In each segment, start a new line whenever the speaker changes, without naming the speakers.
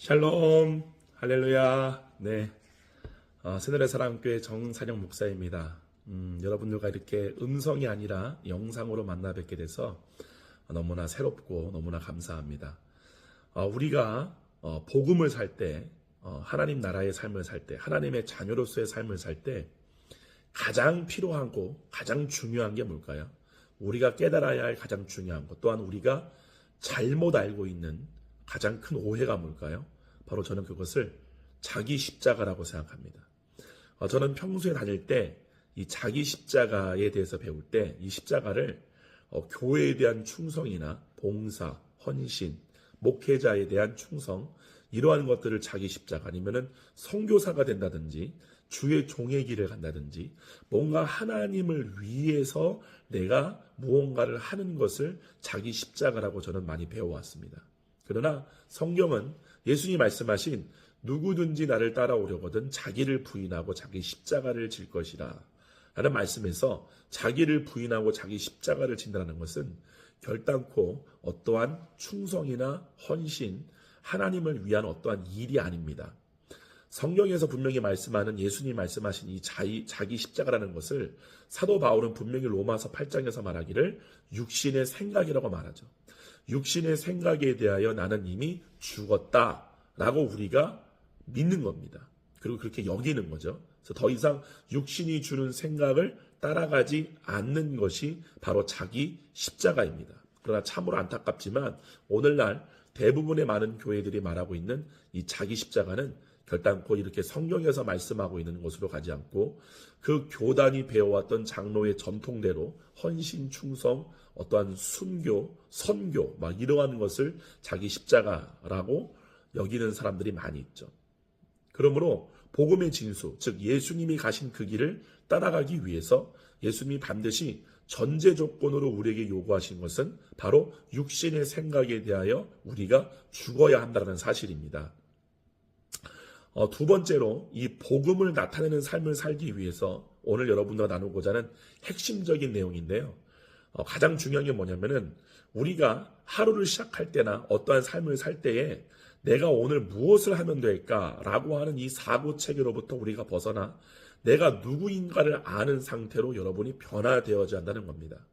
샬롬, 할렐루야. 네, 새늘의 사랑교회 정산영 목사입니다. 여러분들과 이렇게 음성이 아니라 영상으로 만나 뵙게 돼서 너무나 새롭고 너무나 감사합니다. 우리가 복음을 살 때, 하나님 나라의 삶을 살 때, 하나님의 자녀로서의 삶을 살 때 가장 필요하고 가장 중요한 게 뭘까요? 우리가 깨달아야 할 가장 중요한 것, 또한 우리가 잘못 알고 있는 가장 큰 오해가 뭘까요? 바로 저는 그것을 자기 십자가라고 생각합니다. 저는 평소에 다닐 때 이 자기 십자가에 대해서 배울 때 이 십자가를 교회에 대한 충성이나 봉사, 헌신, 목회자에 대한 충성, 이러한 것들을 자기 십자가, 아니면은 선교사가 된다든지 주의 종의 길을 간다든지 뭔가 하나님을 위해서 내가 무언가를 하는 것을 자기 십자가라고 저는 많이 배워왔습니다. 그러나 성경은 예수님이 말씀하신 누구든지 나를 따라오려거든 자기를 부인하고 자기 십자가를 질 것이라 라는 말씀에서 자기를 부인하고 자기 십자가를 진다는 것은 결단코 어떠한 충성이나 헌신, 하나님을 위한 어떠한 일이 아닙니다. 성경에서 분명히 말씀하는 예수님이 말씀하신 이 자기 십자가라는 것을 사도 바울은 분명히 로마서 8장에서 말하기를 육신의 생각이라고 말하죠. 육신의 생각에 대하여 나는 이미 죽었다라고 우리가 믿는 겁니다. 그리고 그렇게 여기는 거죠. 그래서 더 이상 육신이 주는 생각을 따라가지 않는 것이 바로 자기 십자가입니다. 그러나 참으로 안타깝지만 오늘날 대부분의 많은 교회들이 말하고 있는 이 자기 십자가는 결단코 이렇게 성경에서 말씀하고 있는 것으로 가지 않고 그 교단이 배워왔던 장로의 전통대로 헌신, 충성, 어떠한 순교, 선교 막 이러한 것을 자기 십자가라고 여기는 사람들이 많이 있죠. 그러므로 복음의 진수, 즉 예수님이 가신 그 길을 따라가기 위해서 예수님이 반드시 전제 조건으로 우리에게 요구하신 것은 바로 육신의 생각에 대하여 우리가 죽어야 한다는 사실입니다. 두 번째로 이 복음을 나타내는 삶을 살기 위해서 오늘 여러분과 나누고자 하는 핵심적인 내용인데요. 가장 중요한 게 뭐냐면은 우리가 하루를 시작할 때나 어떠한 삶을 살 때에 내가 오늘 무엇을 하면 될까라고 하는 이 사고체계로부터 우리가 벗어나 내가 누구인가를 아는 상태로 여러분이 변화되어야 한다는 겁니다.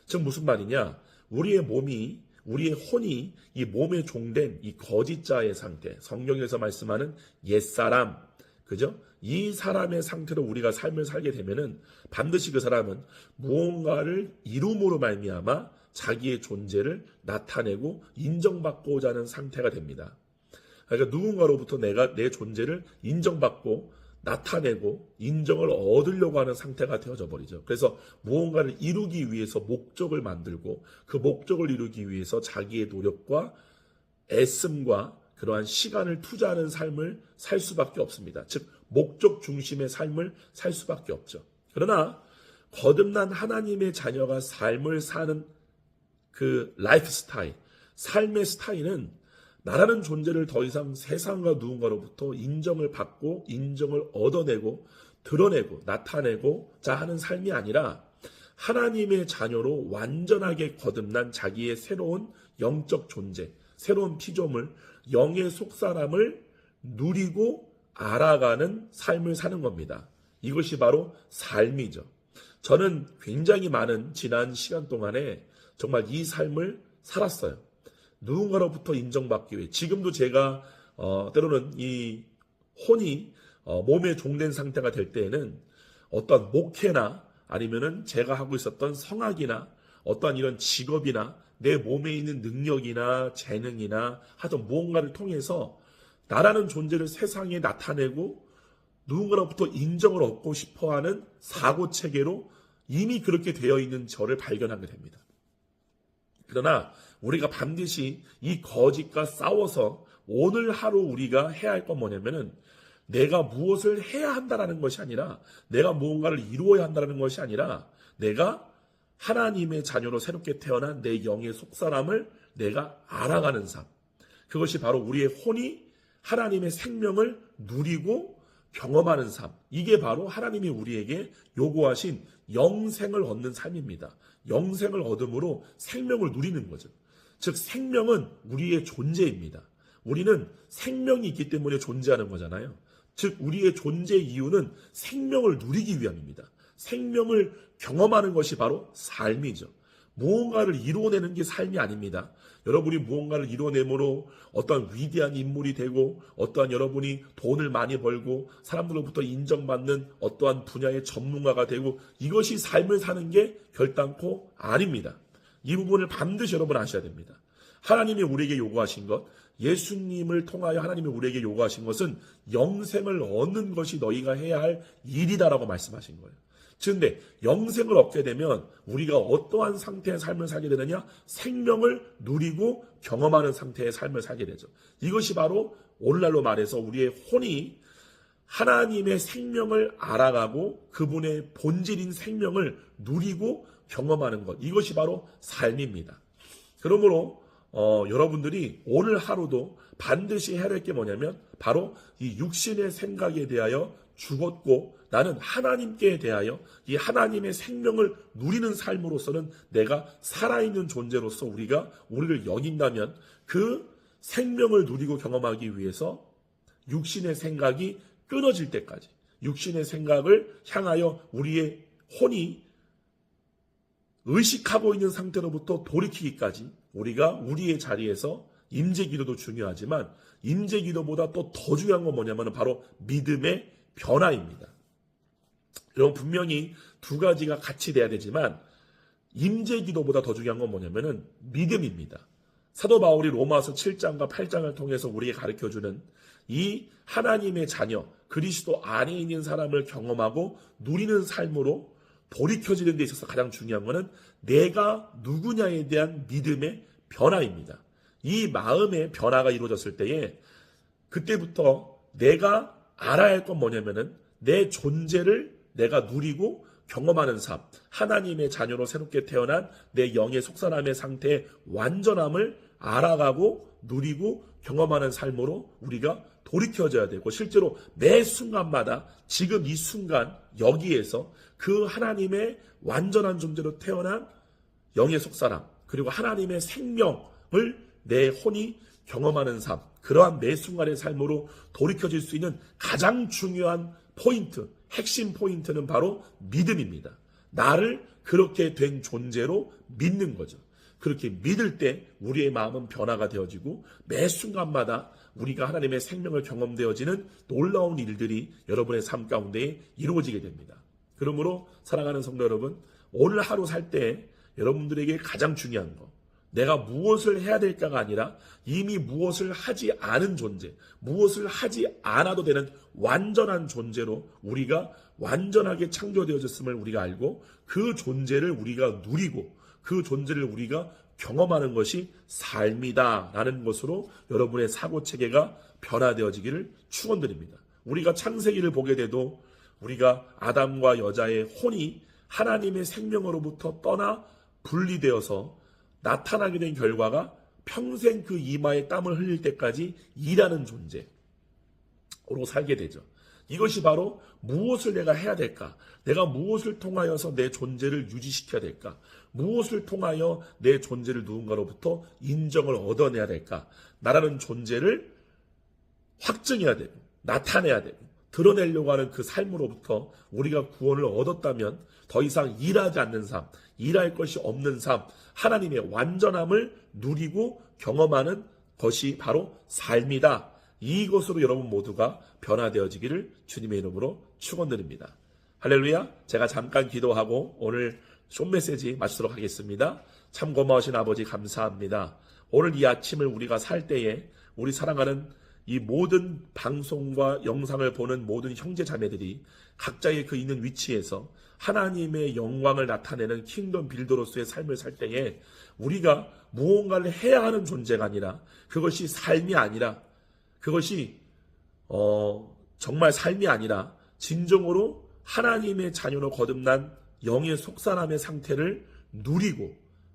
즉 무슨 말이냐? 우리의 몸이, 우리의 혼이 이 몸에 종된 이 거짓자의 상태, 성경에서 말씀하는 옛사람, 그죠? 이 사람의 상태로 우리가 삶을 살게 되면은 반드시 그 사람은 무언가를 이룸으로 말미암아 자기의 존재를 나타내고 인정받고자 하는 상태가 됩니다. 그러니까 누군가로부터 내가 내 존재를 인정받고 나타내고 인정을 얻으려고 하는 상태가 되어져 버리죠. 그래서 무언가를 이루기 위해서 목적을 만들고 그 목적을 이루기 위해서 자기의 노력과 애씀과 그러한 시간을 투자하는 삶을 살 수밖에 없습니다. 즉 목적 중심의 삶을 살 수밖에 없죠. 그러나 거듭난 하나님의 자녀가 삶을 사는 그 라이프 스타일, 삶의 스타일은 나라는 존재를 더 이상 세상과 누군가로부터 인정을 받고 인정을 얻어내고 드러내고 나타내고자 하는 삶이 아니라 하나님의 자녀로 완전하게 거듭난 자기의 새로운 영적 존재, 새로운 피조물, 영의 속사람을 누리고 알아가는 삶을 사는 겁니다. 이것이 바로 삶이죠. 저는 굉장히 많은 지난 시간 동안에 정말 이 삶을 살았어요. 누군가로부터 인정받기 위해. 지금도 제가 때로는 이 혼이 몸에 종된 상태가 될 때에는 어떤 목회나 아니면은 제가 하고 있었던 성악이나 어떠한 이런 직업이나 내 몸에 있는 능력이나 재능이나 하여튼 무언가를 통해서 나라는 존재를 세상에 나타내고 누군가로부터 인정을 얻고 싶어하는 사고체계로 이미 그렇게 되어 있는 저를 발견하게 됩니다. 그러나 우리가 반드시 이 거짓과 싸워서 오늘 하루 우리가 해야 할 건 뭐냐면은 내가 무엇을 해야 한다는 것이 아니라 내가 무언가를 이루어야 한다는 것이 아니라 내가 하나님의 자녀로 새롭게 태어난 내 영의 속사람을 내가 알아가는 삶. 그것이 바로 우리의 혼이 하나님의 생명을 누리고 경험하는 삶. 이게 바로 하나님이 우리에게 요구하신 영생을 얻는 삶입니다. 영생을 얻음으로 생명을 누리는 거죠. 즉 생명은 우리의 존재입니다. 우리는 생명이 있기 때문에 존재하는 거잖아요. 즉 우리의 존재 이유는 생명을 누리기 위함입니다. 생명을 경험하는 것이 바로 삶이죠. 무언가를 이루어내는 게 삶이 아닙니다. 여러분이 무언가를 이루어내므로 어떠한 위대한 인물이 되고 어떠한 여러분이 돈을 많이 벌고 사람들로부터 인정받는 어떠한 분야의 전문가가 되고 이것이 삶을 사는 게 결단코 아닙니다. 이 부분을 반드시 여러분 아셔야 됩니다. 하나님이 우리에게 요구하신 것, 예수님을 통하여 하나님이 우리에게 요구하신 것은 영생을 얻는 것이 너희가 해야 할 일이다라고 말씀하신 거예요. 그런데 영생을 얻게 되면 우리가 어떠한 상태의 삶을 살게 되느냐? 생명을 누리고 경험하는 상태의 삶을 살게 되죠. 이것이 바로 오늘날로 말해서 우리의 혼이 하나님의 생명을 알아가고 그분의 본질인 생명을 누리고 경험하는 것. 이것이 바로 삶입니다. 그러므로 여러분들이 오늘 하루도 반드시 해야 될 게 뭐냐면 바로 이 육신의 생각에 대하여 죽었고 나는 하나님께 대하여 이 하나님의 생명을 누리는 삶으로서는 내가 살아있는 존재로서 우리가 우리를 여긴다면 그 생명을 누리고 경험하기 위해서 육신의 생각이 끊어질 때까지 육신의 생각을 향하여 우리의 혼이 의식하고 있는 상태로부터 돌이키기까지 우리가 우리의 자리에서 임재기도도 중요하지만 임재기도보다 또 더 중요한 건 뭐냐면 바로 믿음의 변화입니다. 여러분 분명히 두 가지가 같이 돼야 되지만 임재기도보다 더 중요한 건 뭐냐면은 믿음입니다. 사도 바울이 로마서 7장과 8장을 통해서 우리에게 가르쳐주는 이 하나님의 자녀 그리스도 안에 있는 사람을 경험하고 누리는 삶으로 돌이켜지는 데 있어서 가장 중요한 것은 내가 누구냐에 대한 믿음의 변화입니다. 이 마음의 변화가 이루어졌을 때에 그때부터 내가 알아야 할 건 뭐냐면은 내 존재를 내가 누리고 경험하는 삶, 하나님의 자녀로 새롭게 태어난 내 영의 속사람의 상태의 완전함을 알아가고 누리고 경험하는 삶으로 우리가 돌이켜져야 되고 실제로 매 순간마다 지금 이 순간 여기에서 그 하나님의 완전한 존재로 태어난 영의 속사람 그리고 하나님의 생명을 내 혼이 경험하는 삶 그러한 매 순간의 삶으로 돌이켜질 수 있는 가장 중요한 포인트 핵심 포인트는 바로 믿음입니다. 나를 그렇게 된 존재로 믿는 거죠. 그렇게 믿을 때 우리의 마음은 변화가 되어지고 매 순간마다 우리가 하나님의 생명을 경험되어지는 놀라운 일들이 여러분의 삶 가운데 이루어지게 됩니다. 그러므로 사랑하는 성도 여러분, 오늘 하루 살 때 여러분들에게 가장 중요한 거 내가 무엇을 해야 될까가 아니라 이미 무엇을 하지 않은 존재, 무엇을 하지 않아도 되는 완전한 존재로 우리가 완전하게 창조되어졌음을 우리가 알고 그 존재를 우리가 누리고 그 존재를 우리가 경험하는 것이 삶이다라는 것으로 여러분의 사고체계가 변화되어지기를 축원드립니다. 우리가 창세기를 보게 돼도 우리가 아담과 여자의 혼이 하나님의 생명으로부터 떠나 분리되어서 나타나게 된 결과가 평생 그 이마에 땀을 흘릴 때까지 일하는 존재로 살게 되죠. 이것이 바로 무엇을 내가 해야 될까? 내가 무엇을 통하여서 내 존재를 유지시켜야 될까? 무엇을 통하여 내 존재를 누군가로부터 인정을 얻어내야 될까? 나라는 존재를 확증해야 되고 나타내야 되고 드러내려고 하는 그 삶으로부터 우리가 구원을 얻었다면 더 이상 일하지 않는 삶, 일할 것이 없는 삶, 하나님의 완전함을 누리고 경험하는 것이 바로 삶이다. 이것으로 여러분 모두가 변화되어지기를 주님의 이름으로 축원드립니다. 할렐루야. 제가 잠깐 기도하고 오늘 숏메시지 마치도록 하겠습니다. 참 고마우신 아버지 감사합니다. 오늘 이 아침을 우리가 살 때에 우리 사랑하는 이 모든 방송과 영상을 보는 모든 형제 자매들이 각자의 그 있는 위치에서 하나님의 영광을 나타내는 킹덤 빌더로서의 삶을 살 때에 우리가 무언가를 해야 하는 존재가 아니라 그것이 삶이 아니라 그것이 정말 삶이 아니라 진정으로 하나님의 자녀로 거듭난 영의 속사람의 상태를 누리고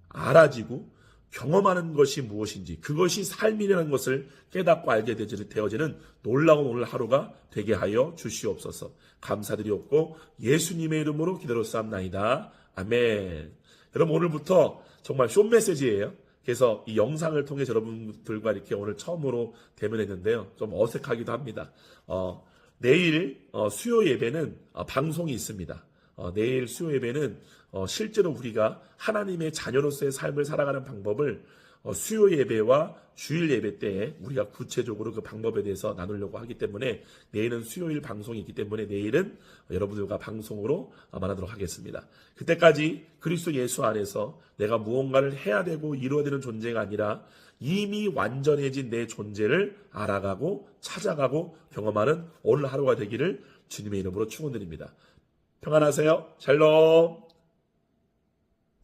알아지고 경험하는 것이 무엇인지 그것이 삶이라는 것을 깨닫고 알게 되어지는 놀라운 오늘 하루가 되게 하여 주시옵소서. 감사드리옵고 예수님의 이름으로 기도로 쌓옵나이다. 아멘. 여러분 오늘부터 정말 숏메시지예요. 그래서 이 영상을 통해 여러분들과 이렇게 오늘 처음으로 대면했는데요. 좀 어색하기도 합니다. 내일 수요 예배는 방송이 있습니다. 내일 수요 예배는 실제로 우리가 하나님의 자녀로서의 삶을 살아가는 방법을 수요 예배와 주일 예배 때에 우리가 구체적으로 그 방법에 대해서 나누려고 하기 때문에 내일은 수요일 방송이 있기 때문에 내일은 여러분들과 방송으로 만나도록 하겠습니다. 그때까지 그리스도 예수 안에서 내가 무언가를 해야 되고 이루어야 되는 존재가 아니라 이미 완전해진 내 존재를 알아가고 찾아가고 경험하는 오늘 하루가 되기를 주님의 이름으로 축원드립니다. 평안하세요. 샬롬.